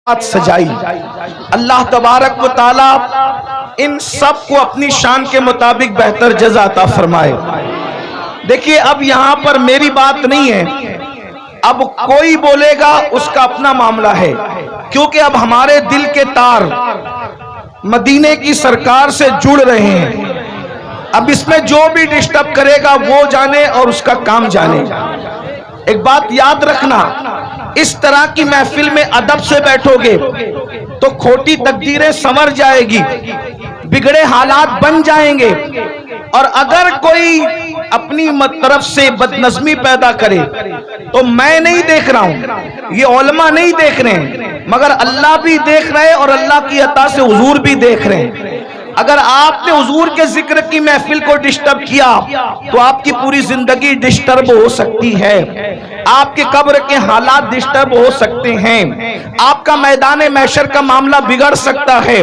सजाई। अल्लाह तबारक व तआला इन सब को अपनी शान के मुताबिक बेहतर जज़ा अता फरमाए। देखिए, अब यहाँ पर मेरी बात नहीं है, अब कोई बोलेगा उसका अपना मामला है, क्योंकि अब हमारे दिल के तार मदीने की सरकार से जुड़ रहे हैं। अब इसमें जो भी डिस्टर्ब करेगा वो जाने और उसका काम जाने। एक बात याद रखना, इस तरह की महफिल में अदब से बैठोगे तो खोटी तकदीरें संवर जाएगी, बिगड़े हालात बन जाएंगे। और अगर कोई अपनी तरफ से बदनज़मी पैदा करे तो मैं नहीं देख रहा हूं, ये उलमा नहीं देख रहे हैं, मगर अल्लाह भी देख रहे हैं और अल्लाह की अता से हुजूर भी देख रहे हैं। अगर आपने हुजूर के जिक्र की महफिल को डिस्टर्ब किया तो आपकी पूरी जिंदगी डिस्टर्ब हो सकती है, आपके कब्र के हालात डिस्टर्ब हो सकते हैं, आपका मैदान महशर का मामला बिगड़ सकता है।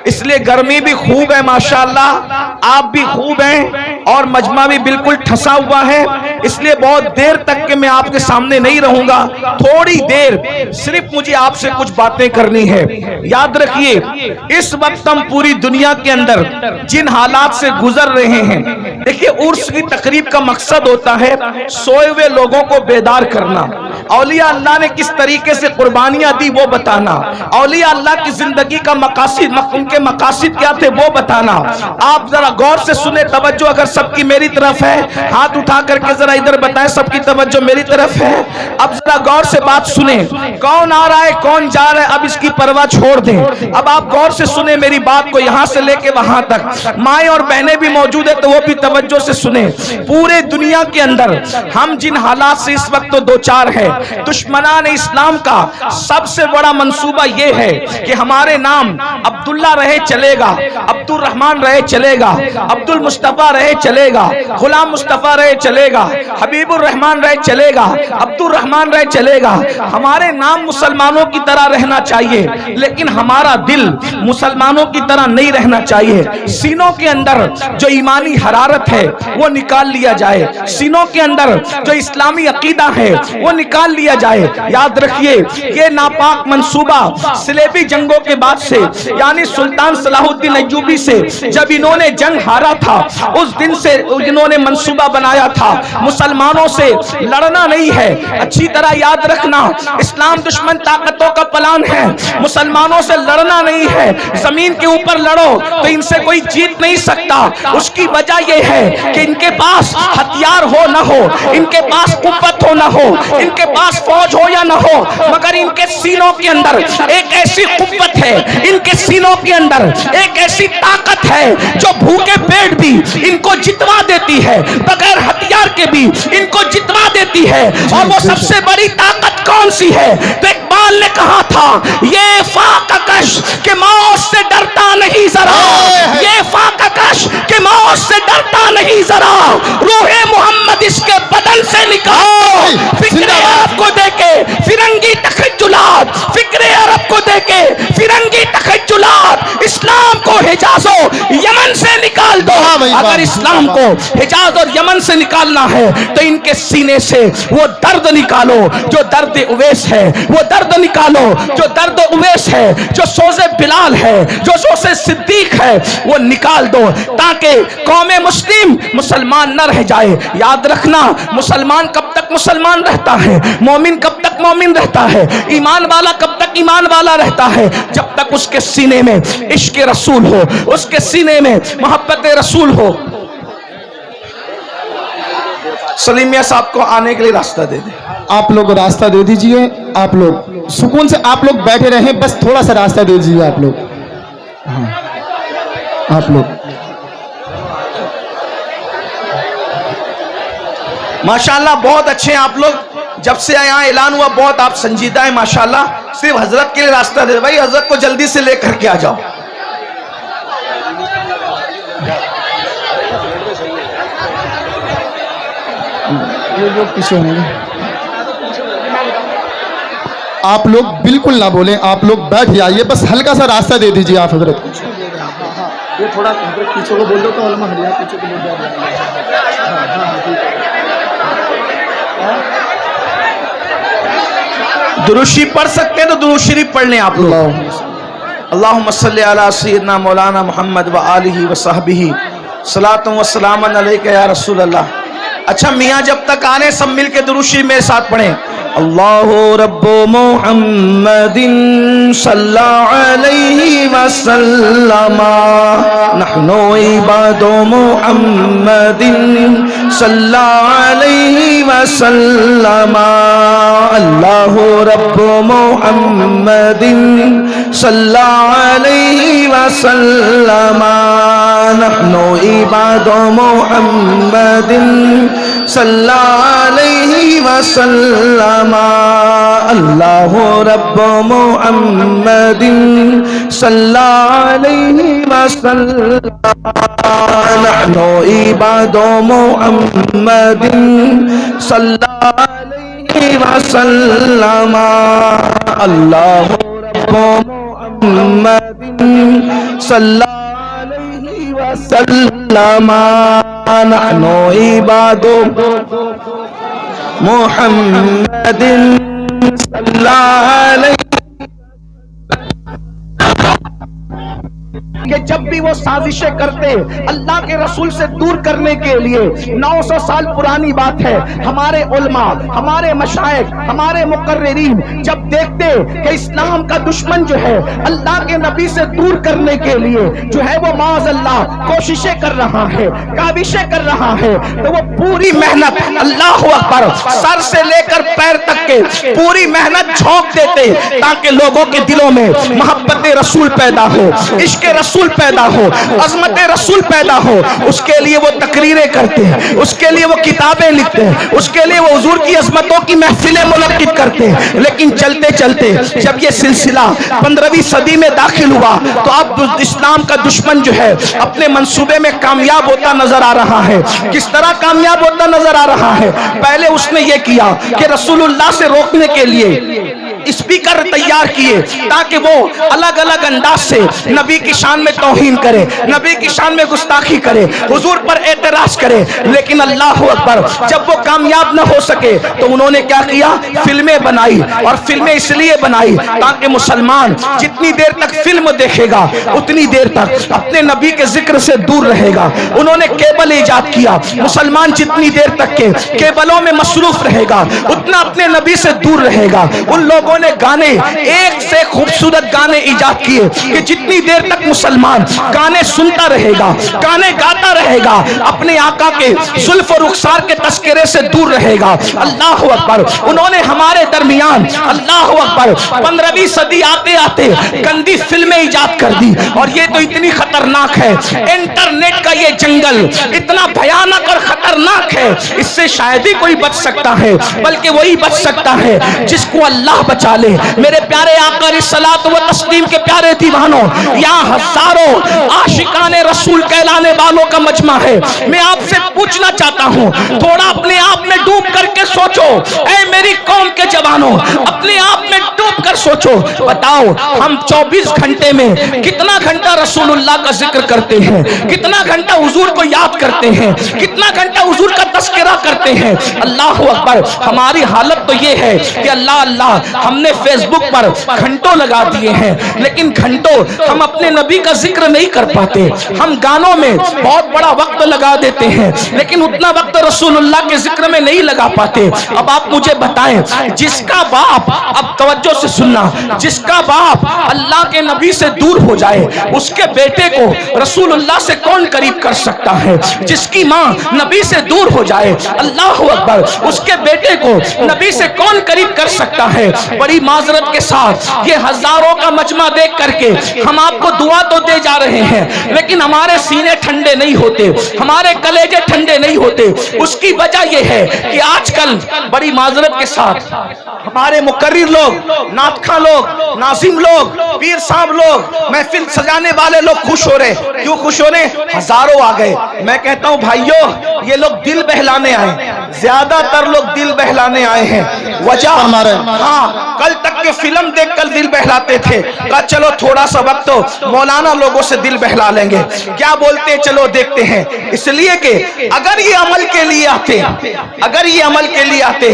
इसलिए गर्मी भी खूब है माशाअल्लाह, आप भी खूब हैं और मजमा भी बिल्कुल ठसा हुआ है। इसलिए बहुत देर तक के मैं आपके सामने नहीं रहूंगा, थोड़ी देर सिर्फ मुझे आपसे कुछ बातें करनी है। याद रखिए, इस वक्त हम पूरी दुनिया के अंदर जिन हालात से गुजर रहे हैं, देखिए उर्स की तकरीब का मकसद होता है सोए हुए लोगों को बेदार करना, औलिया अल्लाह ने किस तरीके से कुर्बानियां दी वो बताना, औलिया अल्लाह की जिंदगी का मकासिद, उनके मकासिद क्या थे वो बताना। आप जरा गौर से सुने, तवज्जो अगर सबकी मेरी तरफ है, हाथ उठा करके जरा इधर बताएं सबकी तवज्जो मेरी तरफ है। अब जरा गौर से बात सुने, कौन आ रहा है कौन जा रहा है अब इसकी परवाह छोड़ दें। अब आप गौर से सुने मेरी बात को, यहां से लेके वहां तक। माएं और बहनें भी मौजूद है तो वो भी तवज्जो से सुने। पूरे दुनिया के अंदर हम जिन हालात से इस वक्त तो दो चार है, दुश्मनान इस्लाम का सबसे बड़ा मंसूबा यह है कि हमारे नाम अब्दुल्ला रहे चलेगा, अब्दुल रहमान रहे चलेगा, अब्दुल मुस्तफा रहे चलेगा, गुलाम मुस्तफा रहे चलेगा, हबीबुर रहमान रहे चलेगा, अब्दुल रहमान रहे चलेगा। हमारे नाम मुसलमानों की तरह रहना चाहिए, लेकिन हमारा दिल मुसलमानों की तरह नहीं रहना चाहिए। सीनों के अंदर जो ईमानी हरारत है वो निकाल लिया जाए, सीनों के अंदर जो इस्लामी अकीदा है वो निकाल लिया जाए। याद रखिए, ये नापाक मंसूबा सिलेबी जंगों के बाद से, यानी सुल्तान सलाहुद्दीन अय्यूबी से जब इन्होंने जंग हारा था, उस दिन से इन्होंने मंसूबा बनाया था मुसलमानों से लड़ना नहीं है। अच्छी तरह याद रखना, इस्लाम दुश्मन ताकतों का प्लान है, मुसलमानों से लड़ना नहीं है। जमीन के ऊपर लड़ो तो इनसे कोई जीत नहीं सकता। उसकी वजह यह है कि इनके पास हथियार हो ना हो, इनके पास कुव्वत हो ना हो, इनके पास फौज हो या ना हो, मगर इनके सीनों के अंदर एक ऐसी कुव्वत है, इनके सीनों के अंदर एक ऐसी ताकत है जो भूखे पेट भी इनको जितवा देती है, बगैर हथियार के भी इनको जितवा देती है। और वो सबसे बड़ी ताकत कौन सी है? तो इकबाल ने कहा था, ये फाककश के मौत से डरता नहीं जरा, ये फाककश के मौत से डरता नहीं जरा, रूहे मोहम्मद इसके बदन से निकाल। फिक्रे अरब को देके फिरंगी तखज्जुलात, फिक्रे अरब को देके फिरंगी तखज्जुलात, इस्लाम को हिजाजो यमन से निकाल दो। अगर इस्लाम को हिजाज और यमन से निकालना है तो इनके सीने से वो दर्द निकालो जो दर्द उवैस है, वो दर्द निकालो जो दर्द उवैस है, जो सोज़े बिलाल है, जो सोज़े सिद्दीक है, वो निकाल दो ताकि कौमे मुस्लिम मुसलमान न रह जाए। याद रखना, मुसलमान कब तक मुसलमान रहता है, मोमिन कब तक मोमिन रहता है, ईमान वाला कब तक ईमान वाला रहता है, जब तक उसके सीने में इश्क रसूल हो, उसके सीने में मोहब्बत रसूल हो। सलीमिया साहब को आने के लिए रास्ता दे दे। आप लोग रास्ता दे दीजिए, आप लोग सुकून से आप लोग बैठे रहें, बस थोड़ा सा रास्ता दे दीजिए आप लोग। हाँ, आप लोग माशाल्लाह बहुत अच्छे हैं आप लोग। जब से यहाँ ऐलान हुआ बहुत आप संजीदा है माशाल्लाह। सिर्फ हजरत के लिए रास्ता दे भाई, हजरत को जल्दी से लेकर के आ जाओ। पीछे होंगे, आप लोग बिल्कुल ना बोलें, आप लोग बैठ जाइए, बस हल्का सा रास्ता दे दीजिए आप हजरत को। ये थोड़ा पीछे को बोल दो तो अलमा हरिया पीछे को बोल दो। दुरूशी पढ़ सकते हैं तो दुरूद शरीफ पढ़ लें आप लोग। अल्लाहुम्मा सल्ली अला सय्यिदना मौलाना मुहम्मद व आलिहि व सहबिही सलातु व सलामन अलैका या रसूल अल्लाह। अच्छा मियाँ जब तक आ रहे सब मिलके दुरूद शरीफ मेरे साथ पढ़ें। अल्लाहु रब्बु मुहम्मदिन सल्लल्लाहु अलैहि वसल्लमा नहनु इबादु मुहम्मदिन सल्लल्लाहु अलैहि वसल्लमा अल्लाहु रब्बु मुहम्मदिन सल्लल्लाहु अलैहि वसल्लमा नहनु इबादु मुहम्मदिन सल्लल्लाहु अलैहि वसल्लमा अल्लाहु रब्बु मुहम्मदिन सल्लल्लाहु अलैहि वसल्लमा नहनु इबादु मुहम्मदिन सल्लल्लाहु अलैहि वसल्लमा अल्लाहु रब्बु मुहम्मदिन सल्लल्लाहु अलैहि वसल्लमा नहनु इबादु मुहम्मदिन सल्लल्लाहु अलैहि कि जब भी वो साजिशें करते अल्लाह के रसूल से दूर करने के लिए, 900 साल पुरानी बात है, हमारे उलमा, हमारे मशाइख, हमारे मुकर्रिरीन जब देखते कि इस्लाम का दुश्मन जो है अल्लाह के नबी से दूर करने के लिए जो है वो माज़ अल्लाह कोशिशें कर रहा है, काविशें कर रहा है, तो वो पूरी मेहनत, अल्लाह अकबर, सर से लेकर पैर तक के पूरी मेहनत झोंक देते ताकि लोगों के दिलों में मोहब्बत रसूल पैदा हो, इश्क रसूल पैदा हो, अजमत रसूल पैदा हो। उसके लिए वो तकरीरें करते हैं, उसके लिए वो किताबें लिखते हैं, उसके लिए वो हुजूर की अजमतों की महफिलें मुनक्किद करते हैं। लेकिन चलते चलते जब ये सिलसिला 15वीं सदी में दाखिल हुआ तो अब इस्लाम का दुश्मन जो है अपने मंसूबे में कामयाब होता नजर आ रहा है। किस तरह कामयाब होता नजर आ रहा है? पहले उसने ये किया कि रसूलुल्लाह से रोकने के लिए स्पीकर तैयार किए ताकि वो अलग अलग अंदाज से नबी की शान में तौहीन करे, नबी की शान में गुस्ताखी करे, हुजूर पर एतराज करे। लेकिन अल्लाह अकबर, जब वो कामयाब न हो सके तो उन्होंने क्या किया? फिल्में बनाई, और फिल्में इसलिए बनाई ताकि मुसलमान जितनी देर तक फिल्म देखेगा उतनी देर तक अपने नबी के जिक्र से दूर रहेगा। उन्होंने केबल ईजाद किया, मुसलमान जितनी देर तक के केबलों में मसरूफ रहेगा उतना अपने नबी से दूर रहेगा। उन लोगों ने गाने, एक से खूबसूरत गाने ईजाद किए कि जितनी देर तक मुसलमान गाने सुनता रहेगा, गाने गाता रहेगा, अपने आका के जुल्फ और रुखसार के तस्करे से दूर रहेगा। अल्लाह अकबर। उन्होंने हमारे दरमियान, अल्लाह अकबर, 15वीं सदी आते आते गंदी फिल्में ईजाद कर दी। और ये तो इतनी खतरनाक है, इंटरनेट का ये जंगल इतना भयानक और खतरनाक है, इससे शायद ही कोई बच सकता है, बल्कि वही बच सकता है जिसको अल्लाह बचा ले। मेरे प्यारे आका रिसलात व तस्लीम के प्यारे दीवानों, यहाँ हजारों आशिकाने रसूल कहलाने वालों का मजमा है। मैं आपसे पूछना चाहता हूँ, थोड़ा अपने आप में डूब करके सोचो, ऐ मेरी कौम के जवानों, अपने आप में डूब कर सोचो। बताओ, हम 24 घंटे में कितना घंटा रसूलुल्लाह का जिक्र करते हैं, कितना घंटा हुजूर को याद करते हैं, कितना घंटा हुजूर का तस्करा करते हैं। अल्लाह अकबर। हमारी हालत तो ये है कि अल्लाह अल्लाह हमने फेसबुक पर घंटों लगा दिए हैं, लेकिन घंटों हम अपने नबी का जिक्र नहीं कर पाते। हम गानों में बहुत बड़ा वक्त लगा देते हैं, लेकिन उतना वक्त रसूलुल्लाह के जिक्र में नहीं लगा पाते। अब आप मुझे बताएं, जिसका बाप, अब तवज्जो से सुनना, जिसका बाप अल्लाह के नबी से दूर हो जाए उसके बेटे को रसूलुल्लाह से कौन करीब कर सकता है? जिसकी माँ नबी से दूर हो जाए, अल्लाह अकबर, उसके बेटे को नबी से कौन करीब कर सकता है? बड़ी माजरत के साथ ये हजारों का मजमा देख करके हम आपको दुआ तो दे जा रहे हैं, लेकिन हमारे सीने ठंडे नहीं होते, हमारे कलेजे ठंडे नहीं होते। उसकी वजह यह है कि आजकल बड़ी माजरत के साथ हमारे मुकर्रिर लोग, नातखा लोग, नाजिम लोग, पीर साहब लोग, महफिल सजाने वाले लोग खुश हो रहे। क्यों खुश हो रहे? हजारों आ गए। मैं कहता हूं भाइयों, ये लोग दिल बहलाने आए, ज्यादातर लोग दिल बहलाने आए हैं। वजह, हाँ, कल तक के फिल्म देखकर दिल बहलाते थे, कहा चलो थोड़ा सा वक्त तो मौलाना लोगों से दिल बहला लेंगे, क्या बोलते चलो देखते हैं। इसलिए कि अगर ये अमल के लिए आते, अगर ये अमल के लिए आते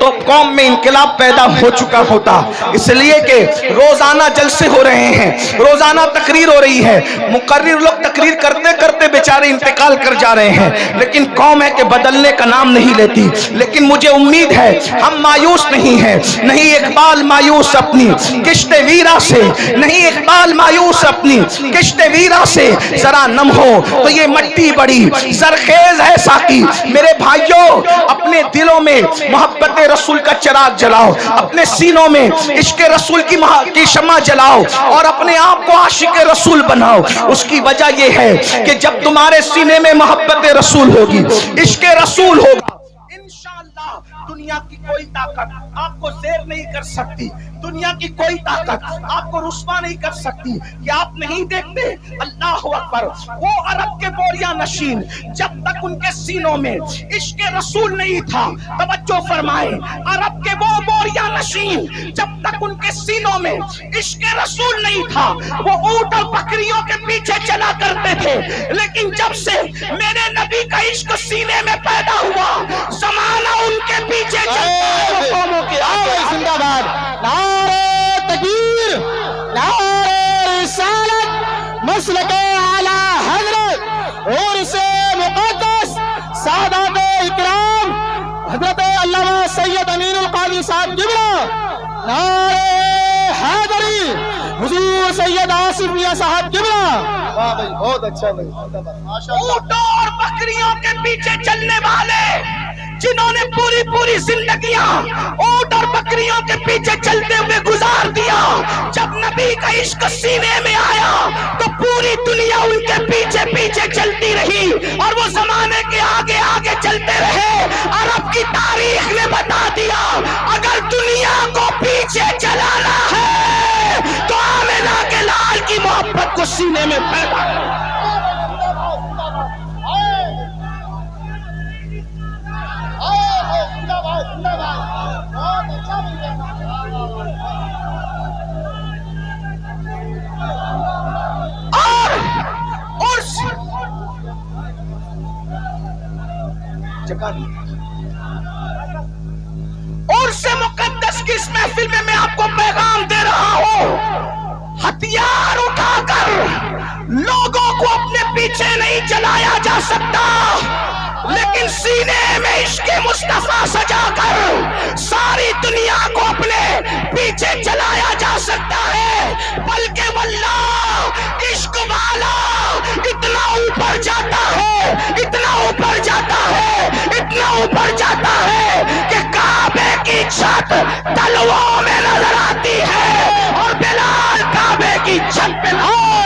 तो कौम में इनकलाब पैदा हो चुका होता। इसलिए कि रोजाना जलसे हो रहे हैं, रोजाना तकरीर हो रही है, मुकर्रिर लोग तकरीर करते करते बेचारे इंतकाल कर जा रहे हैं, लेकिन कौम है कि बदलने का नाम नहीं लेती। लेकिन मुझे उम्मीद है हम मायूस नहीं है, नहीं इकबाल मायूस अपनी किश्ते वीरा से, नहीं इकबाल मायूस अपनी किश्ते वीरा से, जरा नम हो तो ये मट्टी बड़ी सरखेज है साकी। मेरे भाइयों, अपने दिलों में मोहब्बत रसूल का चिराग जलाओ, अपने सीनों में इश्क रसूल की शम्मा जलाओ और अपने आप को आशिक रसूल बनाओ। उसकी वजह यह है कि जब तुम्हारे सीने में मोहब्बत रसूल होगी, इश्क रसूल होगा, इंशाअल्लाह दुनिया की कोई ताकत आपको ज़ेर नहीं कर सकती, दुनिया की कोई ताकत आपको रुस्वा नहीं कर सकती। कि आप नहीं देखते, अल्लाह अकबर, वो अरब के बोरिया नशीन जब तक उनके सीनों में इश्क रसूल नहीं था, तवज्जो फरमाए, अरब के वो बोरिया नशीन जब तक उनके सीनों में इश्क रसूल नहीं था, वो ऊंट और बकरियों के पीछे चला करते थे। लेकिन जब से मेरे नबी का इश्क सीने में पैदा हुआ, जमाना उनके पीछे चलता है, कौमों के आगे। जिंदाबाद, नारे तकबीर, नारे रिसालत, मसलके आला हजरत और से मुक़द्दस सादात इकराम हजरत अल्लामा सैयद अमीनुल कादरी साहब क़िबला, नारे हैदरी हुजूर सैयद आसिफ मियां साहब क़िबला। वाह भाई, बहुत अच्छा भाई, माशाअल्लाह। ऊंटों और बकरियों के पीछे चलने वाले जिन्होंने पूरी पूरी जिंदगियां ऊंट और बकरियों के पीछे चलते हुए गुजार दिया, जब नबी का इश्क सीने में आया तो पूरी दुनिया उनके पीछे पीछे चलती रही और वो जमाने के आगे आगे चलते रहे। अरब की तारीख ने बता दिया, अगर दुनिया को पीछे चलाना है तो आमिना के लाल की मोहब्बत को सीने में पैदा और से मुकद्दस की इस महफिल में मैं आपको पैगाम दे रहा हूं, हथियार उठाकर लोगों को अपने पीछे नहीं चलाया जा सकता, लेकिन सीने में इश्क़ मुस्तफा सजाकर सारी दुनिया को अपने पीछे चलाया जा सकता है। बल्कि वल्लाह इश्क वाला इतना ऊपर जाता है, इतना ऊपर जाता है, इतना ऊपर जाता है कि काबे की छत तलवों में नजर आती है और बिलाल काबे की छत पे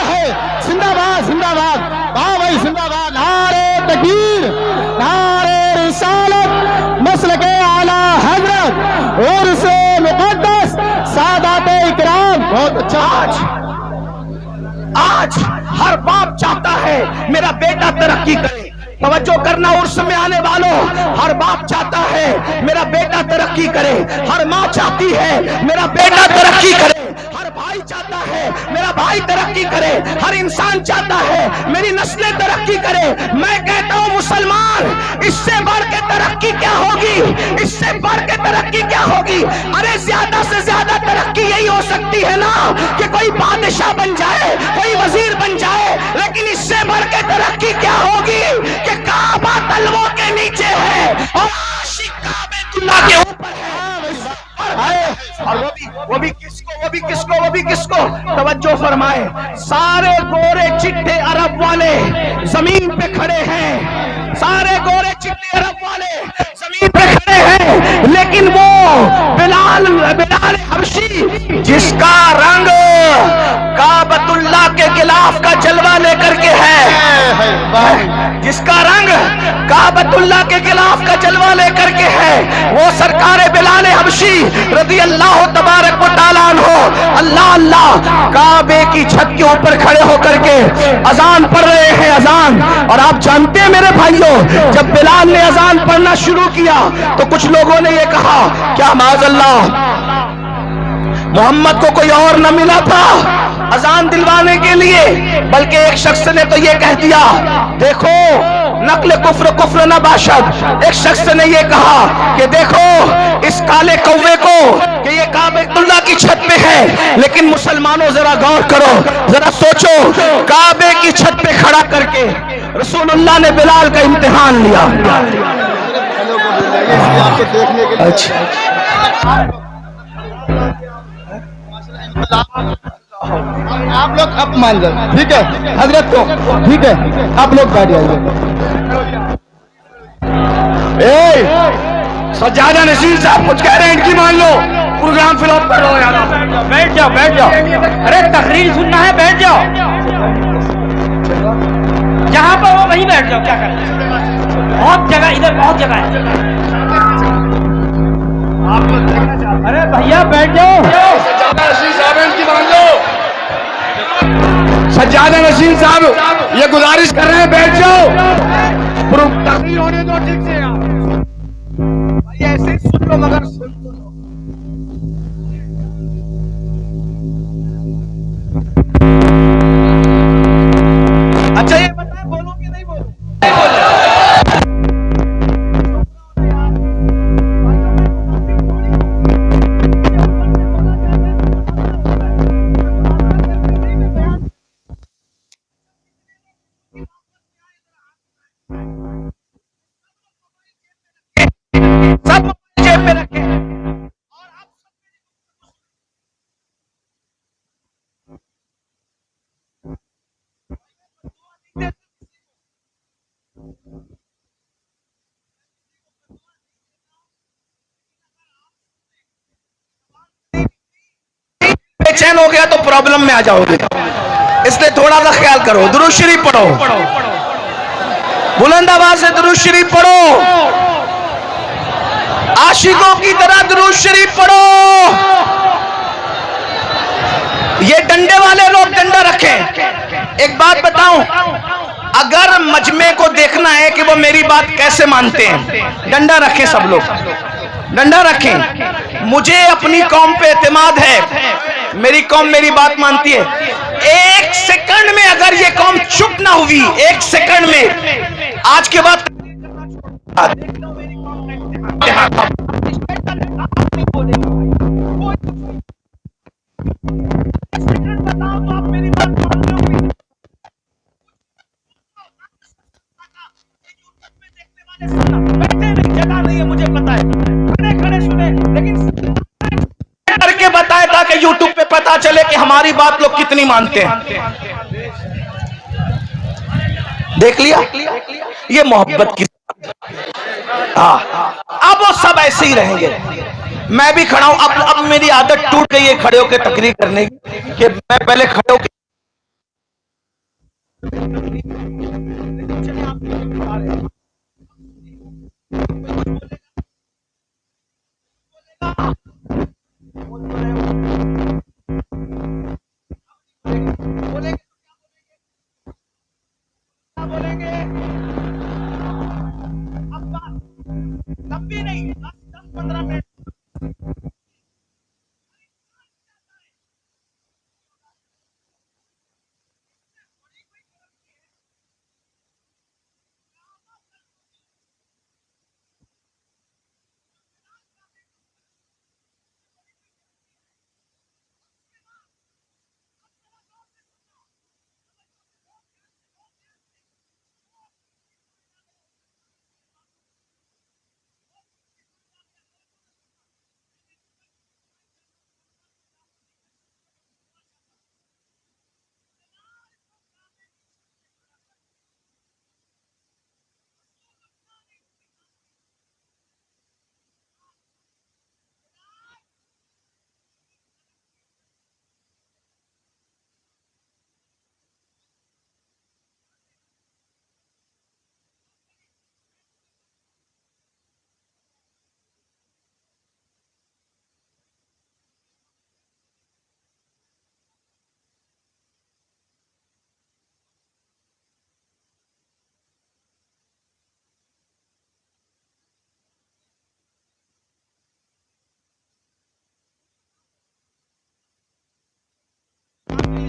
है। जिंदाबाद, जिंदाबाद, वाह भाई जिंदाबाद, नारे तकबीर, नारे रिसालत, मसलके आला हजरत और से मुक़द्दस सादात इकराम। बहुत अच्छा। आज हर बाप चाहता है मेरा बेटा तरक्की करे, तवज्जो करना उर्स में आने वालों, हर बाप चाहता है मेरा बेटा तरक्की करे, हर माँ चाहती है मेरा बेटा तरक्की करे, हर भाई चाहता है मेरा भाई तरक्की करे, हर इंसान चाहता है मेरी नस्लें तरक्की करे। मैं कहता हूँ मुसलमान, इससे बढ़ के तरक्की क्या होगी, इससे बढ़ के तरक्की क्या होगी? अरे ज्यादा से ज्यादा तरक्की यही हो सकती है ना कि कोई बादशाह बन जाए, कोई वजीर बन जाए, लेकिन इससे बढ़ के तरक्की क्या होगी कि काबा तलवों के नीचे है और आशिक काबेतुल्लाह के ऊपर है। और वो भी किसको तवज्जो फरमाए, सारे गोरे चिट्टे अरब वाले जमीन पे खड़े हैं, सारे गोरे चिट्टे अरब वाले जमीन पे खड़े हैं, लेकिन वो बिलाल हबशी जिसका रंग काबतुल्लाह के गिलाफ का जलवा लेकर के है, जिसका रंग काबतुल्लाह के गिलाफ का जलवा लेकर के है, वो सरकार बिलाल हबशी रज़ी अल्लाह तबारक व तआला अन्हु अल्लाह अल्लाह काबे की छत के ऊपर खड़े होकर के अजान पढ़ रहे हैं, अजान। और आप जानते हैं मेरे भाइयों, जब बिलाल ने अजान पढ़ना शुरू किया तो कुछ लोगों ने ये कहा क्या माज़अल्लाह मोहम्मद को कोई और न मिला था अजान दिलवाने के लिए, बल्कि एक शख्स ने तो ये कह दिया, देखो नकल कुफ्र कुफ्र न बाशद। एक शख्स ने ये कहा कि देखो इस काले कौवे को कि ये काबेतुल्लाह की छत पे है, लेकिन मुसलमानों जरा गौर करो, जरा सोचो, काबे की छत पे खड़ा करके रसूलुल्लाह ने बिलाल का इम्तिहान लिया। आपको देखने के लिए। अच्छा, आप लोग अब मान जाए, ठीक है हजरत को, ठीक है आप लोग बैठ जाइए। सज्जादा नसीर साहब कुछ कह रहे हैं, इनकी मान लो, प्रोग्राम फिलअप करो यार। बैठ जाओ बैठ जाओ, अरे तकरीर सुनना है, बैठ जाओ, जहां पर हो वहीं बैठ जाओ, क्या करें, बहुत जगह, इधर बहुत जगह है। अरे भैया बैठ जाओ। सज्जादा नसीर साहब इनकी मान लो, सज्जादा नसीर साहब ये गुजारिश कर रहे हैं, बैठ जाओ, तकरीर होने दो ठीक से यार। भाई ऐसे ही सुन लो, मगर सुन तो लो। अच्छा ये बताए बोलो कि नहीं बोलो? सब जेब में रखे और आप बेचैन हो गया तो प्रॉब्लम में आ जाओगे, इसलिए थोड़ा सा ख्याल करो। दुरूद शरीफ पढ़ो, बुलंद आवाज से दुरूद शरीफ पढ़ो, आशिकों की तरह दुरूद शरीफ पढ़ो। ये डंडे वाले लोग डंडा रखें। एक बात बताऊं, अगर मजमे को देखना है कि वो मेरी बात कैसे मानते हैं, डंडा रखें, सब लोग डंडा रखें। मुझे अपनी कौम पे एतमाद है, मेरी कौम मेरी बात मानती है। एक सेकंड में अगर ये कौम चुप ना हुई, एक सेकंड में, आज के बाद बैठे नहीं, जगह नहीं है, मुझे पता है, खड़े खड़े सुने, लेकिन करके बताए ताकि यूट्यूब पे पता चले कि हमारी बात लोग कितनी मानते हैं। देख लिया, ये मोहब्बत की। हाँ, अब वो सब ऐसे ही रहेंगे। मैं भी खड़ा हूं, अब मेरी आदत टूट गई है खड़े होकर तकरीर करने की, कि मैं पहले खड़े होकर बोलेंगे, अब बात लंबी नहीं, 10-15 मिनट।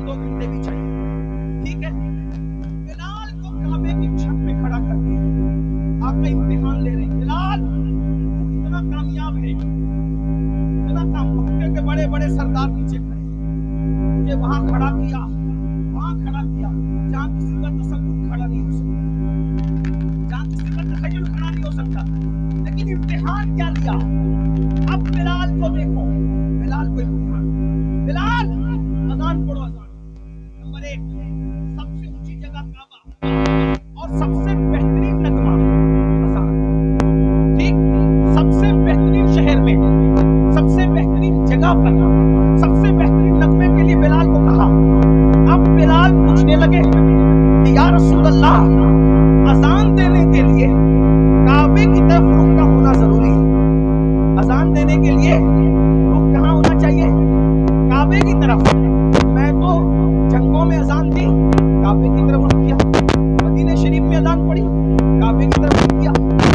2 घंटे भी चाहिए, ठीक है। बिलाल को काबे की छत पे खड़ा करके आपका इम्तिहान ले रहे हैं। बिलाल इतना कामयाब है, इतना काम, मक्के के बड़े बड़े सरदार नीचे खड़े, मुझे वहां खड़ा किया जहां किसी का तसव्वुर खड़ा नहीं हो सकता, जहां किसी का तखय्युल खड़ा नहीं हो सकता। लेकिन इम्तिहान क्या लिया? अब बिलाल को देखो, बिलाल को इम्तिहान। बिलाल अजान पढ़ो, अजान नंबर 1, सबसे ऊंची जगह काबा और सबसे बेहतरीन नगमा अजान, ठीक। सबसे बेहतरीन शहर में, सबसे बेहतरीन जगह पर, सबसे बेहतरीन नगमे के लिए बिलाल को कहा। अब बिलाल पूछने लगे कि या रसूल अल्लाह, अजान देने के लिए काबे की तरफ रुख का होना जरूरी है। अजान देने के लिए रुख कहाँ होना चाहिए? काबे की तरफ। मैं तो जंगों में अजान दी, काबे की तरफ रुख किया। मदीना शरीफ में अजान पड़ी, काबे की तरफ रुख किया।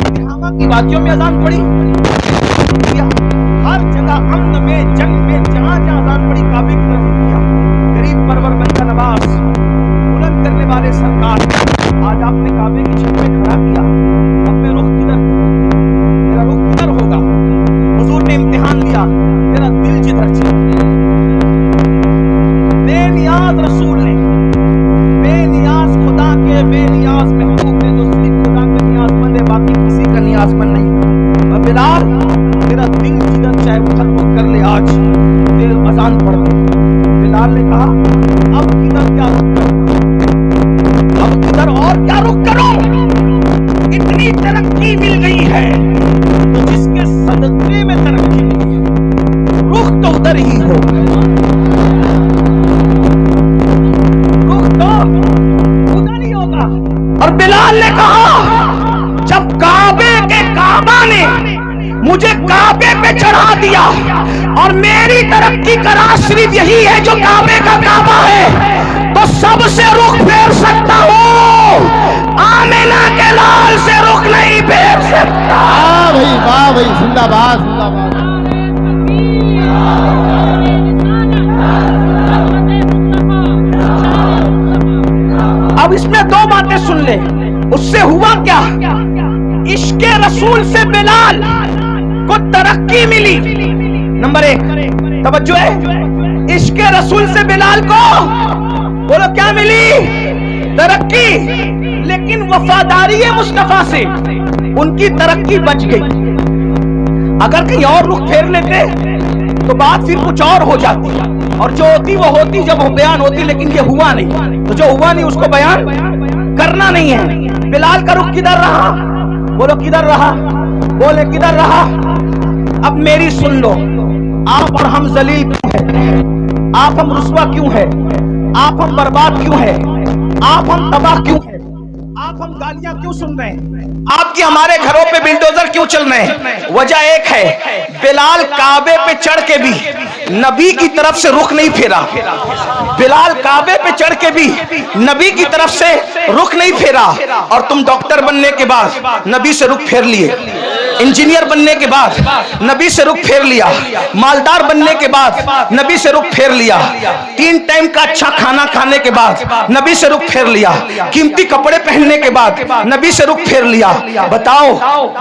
तिहामा की वादियों में अजान पड़ी, किया। हर जगह अमन में, जंग में, जहां जहां अजान पड़ी, काबे की तरफ रुख किया। गरीब परवर बंदा नवाज, बुलंद करने वाले सरकार, आज आपने काबे की छत पे खड़ा किया। अब मैं रुख किधर, मेरा रुख किधर होगा? हुजूर ने इम्तिहान लिया, तेरा दिल जिधर चले। बेनियाज रसूल ने, बेनियाज खुदा के बेनियाज महबूब ने, जो सिर्फ खुदा के नियाजमंद है, बाकी किसी का नियाजमंद नहीं। और बिलाल, तेरा दिल जिधर चाहे उधर रुख कर ले, आज तेरे अजान पढ़ ले। बिलाल ने कहा, अब किधर क्या रुख करूं, अब किधर और क्या रुख करूं? इतनी तरक्की मिल गई है तो जिसके सदक़े में तरक्की मिली है, रुख तो उधर ही होगा, रुख तो उधर ही होगा। और बिलाल ने कहा, जब काबे के काबा ने मुझे काबे पे चढ़ा दिया और मेरी तरक्की का राज सिर्फ यही है जो काबे का काबा है, तो सबसे रुख फेर सकता हूँ, आमिना के लाल से रुख नहीं फेर सकता। वाह भाई, जिंदाबाद जिंदाबाद। अब इसमें 2 बातें सुन ले। उससे हुआ क्या? इश्क़े रसूल से बिलाल को तरक्की मिली। नंबर 1 तवज्जो है, इश्क़े रसूल से बिलाल को, बोलो क्या मिली? तरक्की। लेकिन वफादारी मुस्तफा से उनकी तरक्की बच गई। अगर कहीं और रुख फेर लेते तो बात फिर कुछ और हो जाती, और जो होती वो होती जब वो बयान होती, लेकिन ये हुआ नहीं। तो जो हुआ नहीं उसको बयान करना नहीं है। बिलाल का रुख किधर रहा? बोलो किधर रहा? बोले किधर रहा? अब मेरी सुन लो, आप और हम जलील क्यों है? आप हम रुस्वा क्यों है? आप हम बर्बाद क्यों है? आप हम तबाह क्यों है? आप हम गालियां क्यों सुन रहे हैं? आपकी हमारे घरों पे बिल्डोजर क्यों चल रहे हैं? वजह एक है, बिलाल काबे पे चढ़ के भी नबी की तरफ से रुख नहीं फेरा। बिलाल काबे पे चढ़ के भी नबी की तरफ से रुख नहीं फेरा। और तुम डॉक्टर बनने के बाद नबी से रुख फेर लिए, इंजीनियर बनने के बाद नबी से रुख फेर लिया, मालदार बनने के बाद नबी से रुख फेर लिया, 3 टाइम का अच्छा खाना खाने के बाद नबी से रुख फेर लिया, कीमती कपड़े पहनने के बाद नबी से रुख फेर लिया। बताओ,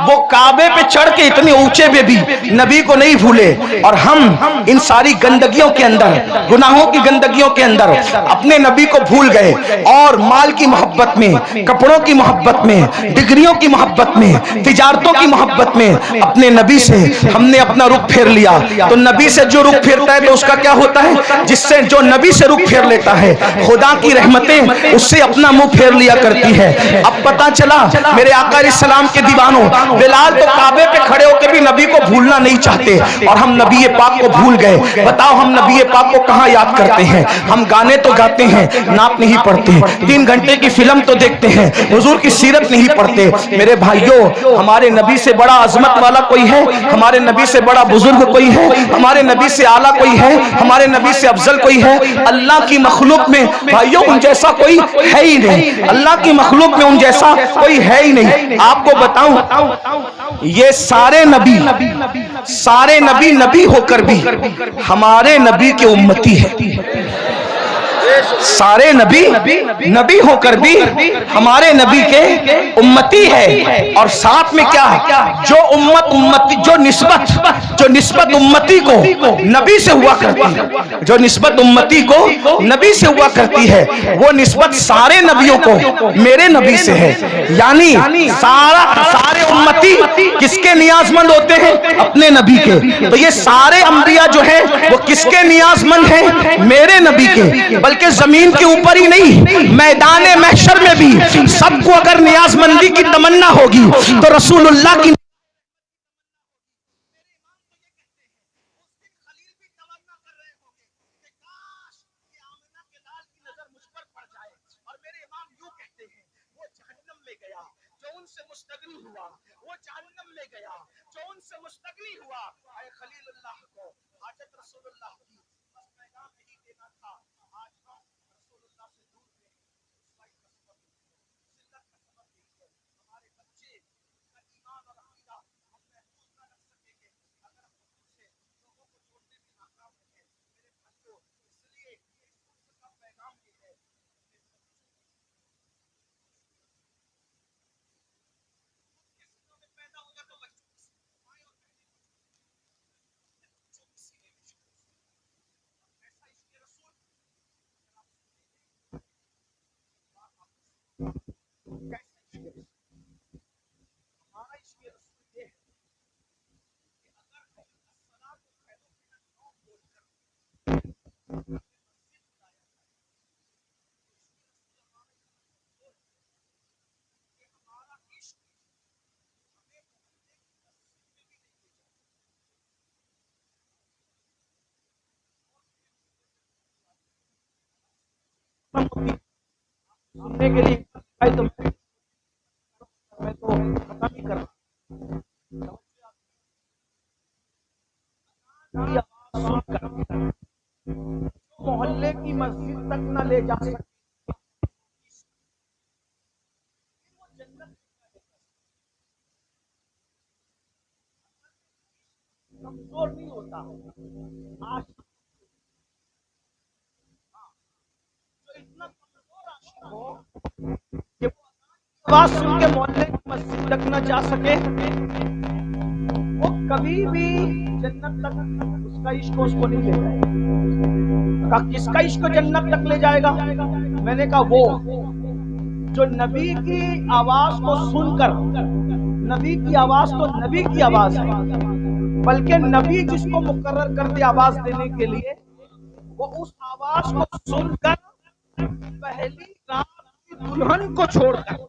वो काबे पे चढ़ के इतने ऊंचे पे भी नबी को नहीं भूले, और हम इन सारी गंदगियों के अंदर, गुनाहों की गंदगियों के अंदर अपने नबी को भूल गए, और माल की मोहब्बत में, कपड़ों की मोहब्बत में, डिग्रियों की मोहब्बत में, तिजारतों की मोहब्बत में अपने नबी से हमने अपना रुख फेर लिया। तो नबी से जो रुख फेरता है तो उसका क्या होता है? जिससे जो नबी से रुख फेर लेता है, खुदा की रहमतें उससे अपना मुंह फेर लिया करती है। अब पता चला मेरे आका अलैहिस्सलाम के दीवानों, बिलाल तो काबे पे खड़े होकर भी नबी को भूलना नहीं चाहते, और हम नबी पाक को भूल गए। बताओ, हम नबी पाक को कहां याद करते हैं? हम गाने तो गाते हैं, नात नहीं पढ़ते। 3 घंटे की फिल्म तो देखते हैं, हुजूर की सीरत नहीं पढ़ते। मेरे भाइयों, हमारे नबी से बड़ा अजमत वाला कोई है? हमारे नबी से बड़ा बुजुर्ग कोई है? हमारे नबी से आला कोई है? हमारे नबी से अफजल कोई है? अल्लाह की मखलूक में भाइयों उन जैसा कोई है ही नहीं। अल्लाह की मखलूक में उन जैसा कोई है ही नहीं। आपको बताऊं, ये सारे नबी नबी होकर भी हमारे नबी के उम्मती है। सारे नबी नबी होकर भी हमारे नबी के उम्मती है। और साथ में क्या है, जो उम्मती जो निस्बत उम्मती को नबी से हुआ करती है, जो निस्बत उम्मती को नबी से हुआ करती है, वो निस्बत सारे नबियों को मेरे नबी से है। यानी सारे उम्मती किसके नियाजमंद होते हैं? अपने नबी के। तो ये सारे अंबिया जो है वो किसके नियाजमंद हैं? मेरे नबी के। बल्कि जमीन के ऊपर ही नहीं, मैदान महशर में भी सबको अगर नियाजमंदी की तमन्ना होगी तो रसूलुल्लाह की सुनने के लिए तो मैं तो खत्म ही कर रहा हूं। मोहल्ले की मस्जिद तक न ले जा सकते, कमजोर नहीं होता। आज तो इतना कमजोर आशिक हो कि वो आवाज सुन के मोहल्ले की मस्जिद तक न जा सके, वो कभी भी जन्नत तक उसका इश्क उसको नहीं ले जाएगा। किसका इश्क जन्नत तक ले जाएगा? मैंने कहा वो जो नबी की आवाज को सुनकर, नबी की आवाज तो नबी की आवाज है, बल्कि नबी जिसको मुकर्रर कर दे आवाज देने के लिए, वो उस आवाज को सुनकर पहली रात की दुल्हन को छोड़कर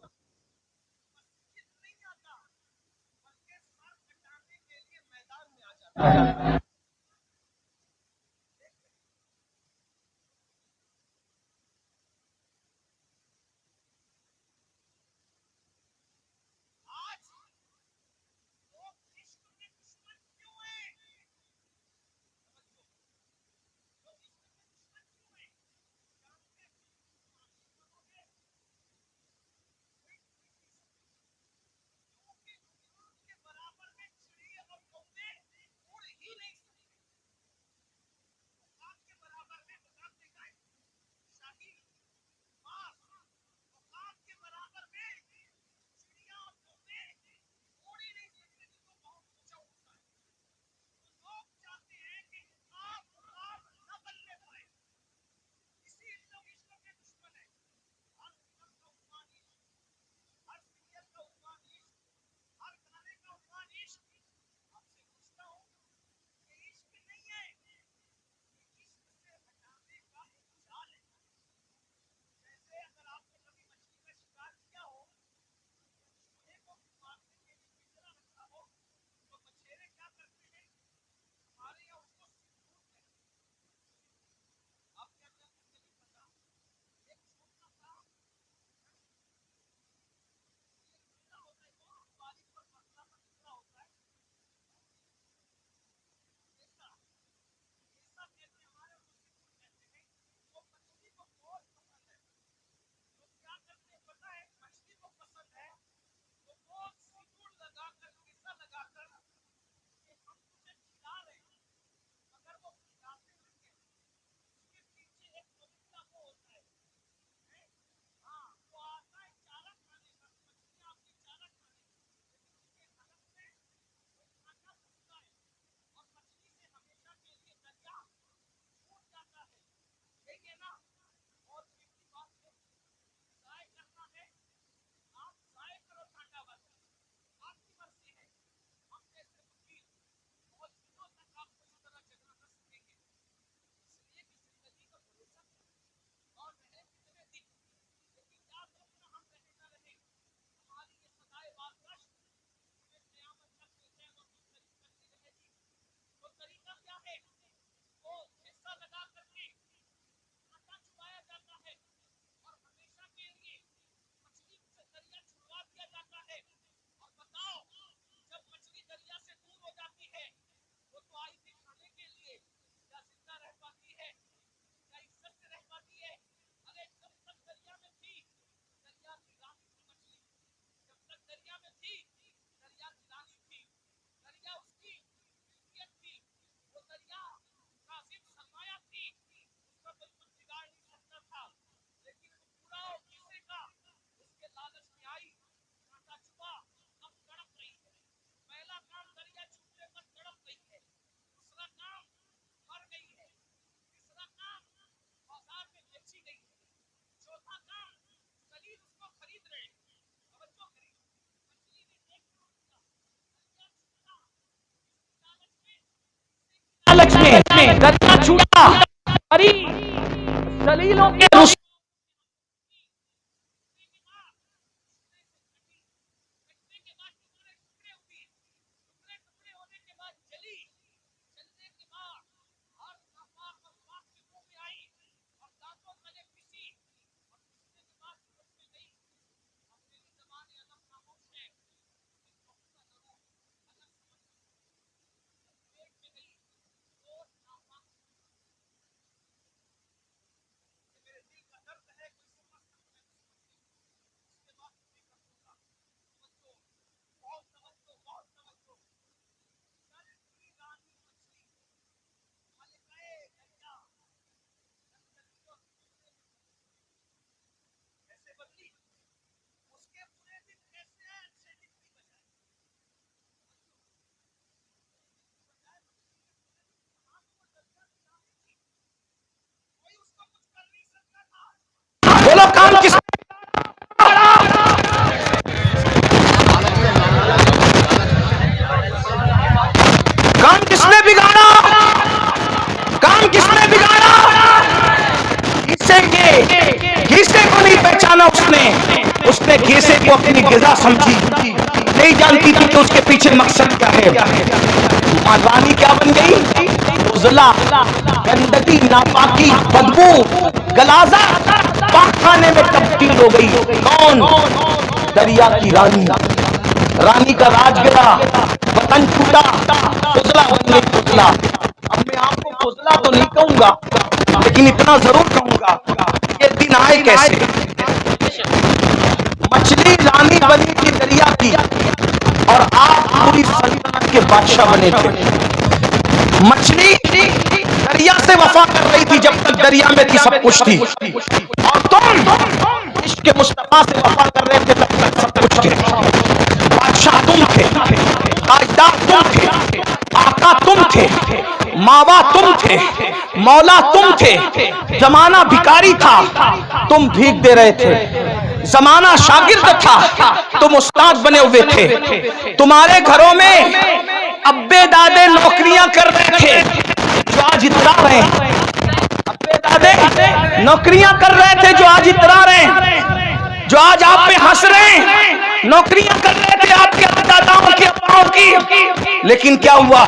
लालच में दरिया छूटा परी सलीलों के बोलो काम किस काम किसने बिगाड़ा? काम किसने बिगाड़ा? किसे के घीसे को नहीं पहचाना उसने घीसे को अपनी गिजा समझी, नहीं जानती थी कि उसके पीछे मकसद क्या है। रानी क्या बन गई? उजला, गंदगी, नापाकी, बदबू, गलाजा पाक खाने में तब्दील हो गई। कौन? दरिया की रानी। रानी का राज गया, वतन छूटा, उजला बन गई उजला। अब मैं आपको उजला तो नहीं कहूंगा, लेकिन इतना जरूर कहूंगा ये दिन आए कैसे। मछली रानी बनी थी दरिया की और आप पूरी सल्तनत के बादशाह बने थे। मछली दरिया से वफा कर रही थी जब तक दरिया में थी, सब कुछ थी, और तुम इश्क के मुस्तफा से वफा कर रहे थे तब तक सब कुछ थे। बादशाह तुम थे, ताजदार तुम थे, आका तुम थे, मावा तुम थे, मौला तुम थे। जमाना भिखारी था, तुम भीख दे रहे थे। जमाना शागिर्द था, तुम उस्ताद बने हुए थे। तुम्हारे घरों में अब्बे दादे नौकरियां कर रहे थे जो आज इतरा रहे हैं। अब्बे दादे नौकरियां कर रहे थे जो आज इतरा रहे हैं, जो आज आप पे हंस रहे हैं। नौकरियां कर रहे थे आपके दादाओं की, अब्बाओं की, लेकिन क्या हुआ?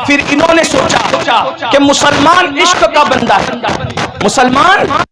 फिर इन्होंने सोचा कि मुसलमान इश्क का बंदा है। मुसलमान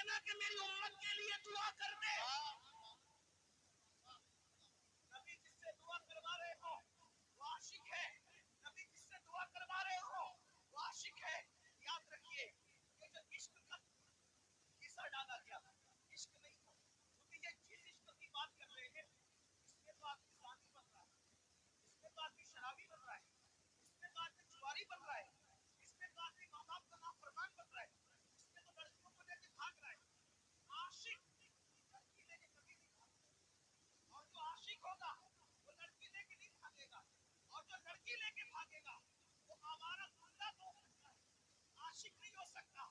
देना कि मेरी उम्मत के लिए दुआ कर दे। नबी जिससे दुआ करवा रहे हो वो आशिक है, नबी जिससे दुआ करवा रहे हो वो आशिक है। याद रखिए ये जो इश्क का किस्सा डाला गया इश्क नहीं था, क्योंकि ये जिस इश्क की बात कर रहे हैं इसमें तो आदमी साथी बन रहा है, इसमें तो आदमी शराबी बन रहा है, इसमें तो आदमी जुआरी बन रहा है, इसमें तो आदमी माँ बाप का नाफरमान बन रहा है, इसमें तो लड़कियों को लेके भाग रहा है। आशिक लड़की लेके कभी नहीं भागेगा, और जो आशिक होगा वो लड़की लेके नहीं भागेगा, और जो लड़की लेके भागेगा वो आवारा गुंडा तो हो सकता है, आशिक नहीं हो सकता।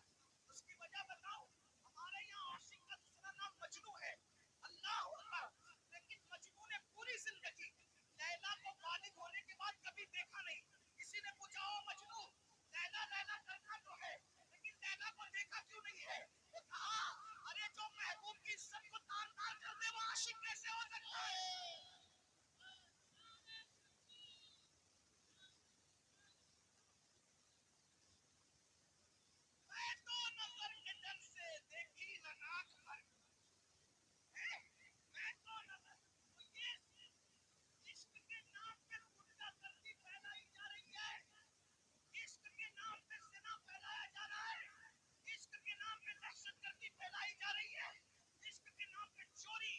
उसकी वजह बताओ, हमारे यहाँ आशिक का दूसरा नाम मजनू है। अल्लाह अकबर। लेकिन मजनू ने पूरी जिंदगी लैला को बालिग होने के बाद कभी देखा नहीं। किसी ने पूछा ओ मजनू लैला लैला करना तो है लेकिन लैला को देखा क्यों नहीं है? वो कहा अरे जो महबूब की इज्जत को तार तार कर दे वो आशिक कैसे हो सकता है? मैं तो नजर के डर से देखी न नाक भर, मैं तो नजर तो ये इश्क के नाम पे गुंडा गर्दी फैलाई जा रही है, इश्क के नाम पे ज़िना फैलाया जा रहा है, इश्क के नाम पे दहशतगर्दी फैलाई जा रही है, इश्क के नाम पे चोरी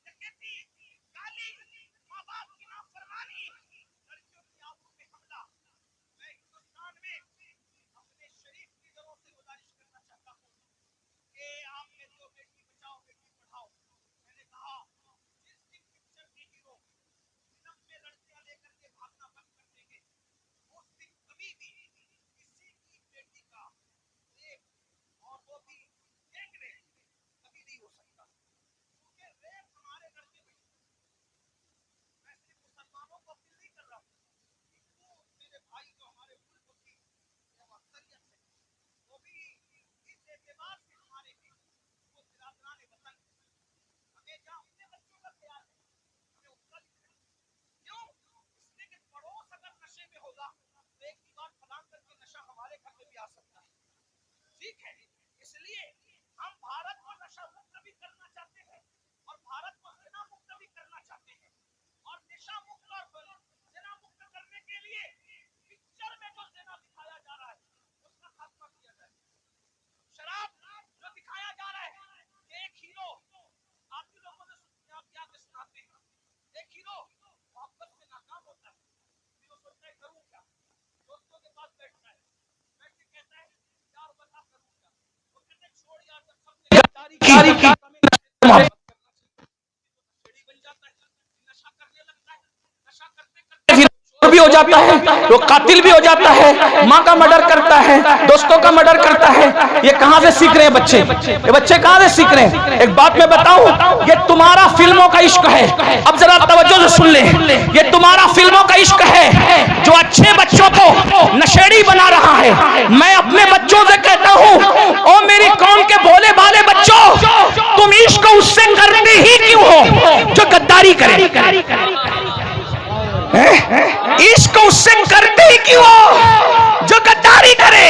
डकैती गाली माँ बाप की नाफरमानी लड़कियों की आंखों पे हमला। मैं हिंदुस्तान में अपने शरीफ लीडरों से गुजारिश करना चाहता हूँ कि आप मेरी तो बेटी बचाओ बेटी पढ़ाओ। मैंने कहा जिस दिन पिक्चर के हीरो फिल्म में लड़कियां लेकर के भागना बंद कर देंगे उस दिन कभी भी किसी की बेटी का रेप और वो भी गैंग रेप कभी नहीं हो सकता, क्योंकि रेप हमारे घर में हुई। मैं सिर्फ मुसलमानों को अपील नहीं कर रहा हूँ, हिंदू मेरे भाई जो हमारे मुल्क की जब अक्सरियत है वो भी इस एतबार से हमारे हैं वो बिरादरान वतन हमें जहाँ अपने बच्चों का ख्याल है हमें उसका भी ख्याल है। क्यों? इसलिए कि पड़ोस अगर नशे में होगा तो एक दीवार फलांग करके नशा हमारे घर में भी आ सकता है। ठीक है, इसलिए हम भारत को नशा मुक्त भी करना चाहते हैं और भारत को ज़िना मुक्त भी करना चाहते हैं, और नशा मुक्त और ज़िना मुक्त करने के लिए पिक्चर में जो ज़िना दिखाया जा रहा है उसका खात्मा किया जाए। शराब जो दिखाया जा रहा है कि एक हीरो आप भी लोगों ने आप याद सुनाते हैं, एक हीरो मोहब्बत में नाकाम होता है, फिर वो सोचता है करूं क्या, दोस्तों के पास बैठता है, बैठ के कहता है यार बता करूं क्या, वो कहते हैं छोड़ यार जब सबने गद्दारी की नशेड़ी बन जाता है, नशा करने लगता है, नशा करते करते फिर चोर भी हो जाता है, वो कातिल भी हो जाता है, माँ का मर्डर करता है, दोस्तों का मर्डर करता है। ये कहाँ से सीख रहे हैं बच्चे? ये बच्चे कहाँ से सीख रहे हैं? एक बात मैं बताऊं, ये तुम्हारा फिल्मों का इश्क है। अब जरा तवज्जो से सुन ले, ये तुम्हारा फिल्मों का इश्क है जो अच्छे बच्चों को नशेड़ी बना रहा है। मैं अपने बच्चों से कहता हूं ओ मेरी कौम के भोले भाले बच्चों, तुम इश्क उससे करते ही क्यों हो जो गद्दारी करे? इश्क उससे करते ही क्यों हो जो गद्दारी करे?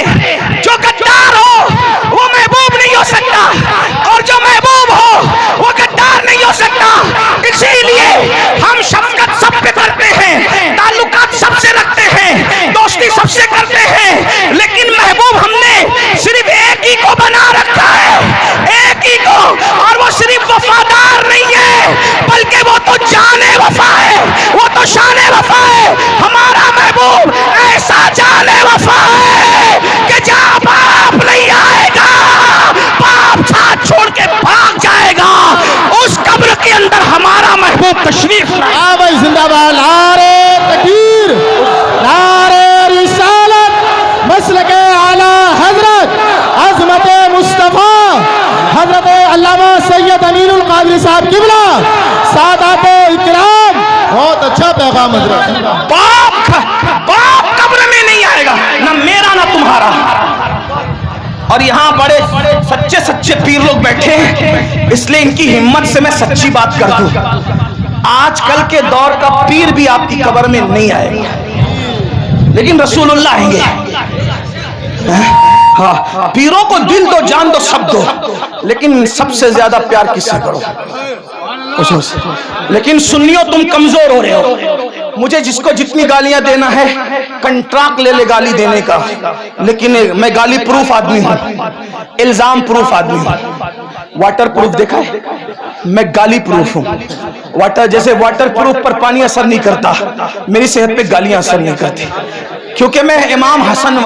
जो गद्दार हो वो महबूब नहीं हो सकता, और जो महबूब हो वो गद्दार नहीं हो सकता। इसीलिए हम शफकत सब पे करते हैं, ताल्लुकात सबसे रखते हैं, दोस्ती सबसे करते हैं, लेकिन महबूब हमने सिर्फ एक ही को बना रखा है, एक ही को, और वो सिर्फ वफादार नहीं है बल्कि वो तो जाने वफा है, वो तो शाने वफा है। हमारा महबूब ऐसा जाने वफा है कि जहाँ बाप नहीं आएगा बाप साथ छोड़ के भाग जाएगा, उस कब्र के अंदर हमारा महबूब तशरीफ लाए। भाई जिंदाबाद, नारे तकबीर, नारे रिसालत, मसलके आला हजरत अज़मत मुस्तफ़ा हजरत अल्लामा सैयद अमीनुल कादरी साहब किबला सादात इकराम। बहुत अच्छा पैगाम हजरत। बाप कब्र में नहीं आएगा, ना मेरा ना तुम्हारा। और यहाँ बड़े सच्चे सच्चे पीर लोग बैठे हैं, इसलिए इनकी हिम्मत से मैं सच्ची बात कर दूं, आजकल के दौर का पीर भी आपकी कब्र में नहीं आएगा, लेकिन रसूलुल्लाह आएंगे। हाँ, पीरों को दिल दो, जान दो, सब दो, लेकिन सबसे ज्यादा प्यार किससे करो? उसमें से। लेकिन सुन्नियों तुम कमजोर हो रहे हो। मुझे जिसको जितनी गालियां देना है कंट्रैक्ट ले ले गाली देने का, लेकिन मैं गाली प्रूफ आदमी हूं, इल्जाम प्रूफ आदमी हूं। वाटर प्रूफ देखा है? मैं गाली प्रूफ हूं। वाटर जैसे वाटर प्रूफ पर पानी असर नहीं करता, मेरी सेहत पे गालियां असर नहीं करती, क्योंकि मैं इमाम हसन